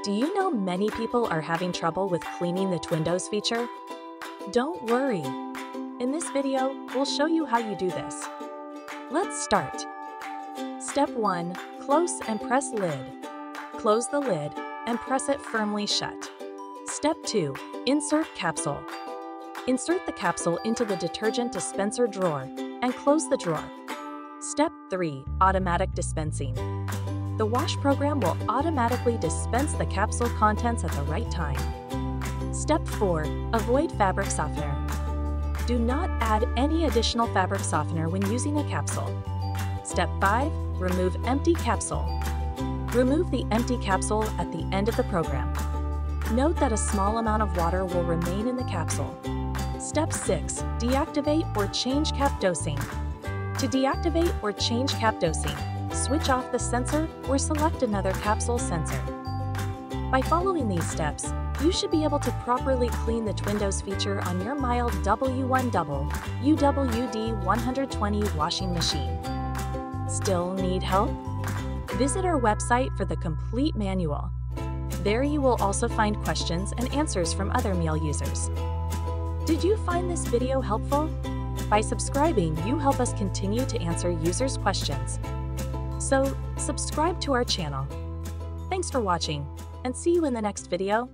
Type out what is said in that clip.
Do you know many people are having trouble with cleaning the TwinDos feature? Don't worry. In this video, we'll show you how you do this. Let's start. Step 1. Close and press lid. Close the lid and press it firmly shut. Step 2. Insert capsule. Insert the capsule into the detergent dispenser drawer and close the drawer. Step 3. Automatic dispensing. The wash program will automatically dispense the capsule contents at the right time. Step 4. Avoid fabric softener. Do not add any additional fabric softener when using a capsule. Step 5. Remove empty capsule. Remove the empty capsule at the end of the program. Note that a small amount of water will remain in the capsule. Step 6. Deactivate or change CapDosing. To deactivate or change CapDosing, switch off the sensor or select another capsule sensor. By following these steps, you should be able to properly clean the TwinDos feature on your Miele W1 WWD120 washing machine. Still need help? Visit our website for the complete manual. There you will also find questions and answers from other Miele users. Did you find this video helpful? By subscribing, you help us continue to answer users' questions. So, subscribe to our channel. Thanks for watching, and see you in the next video.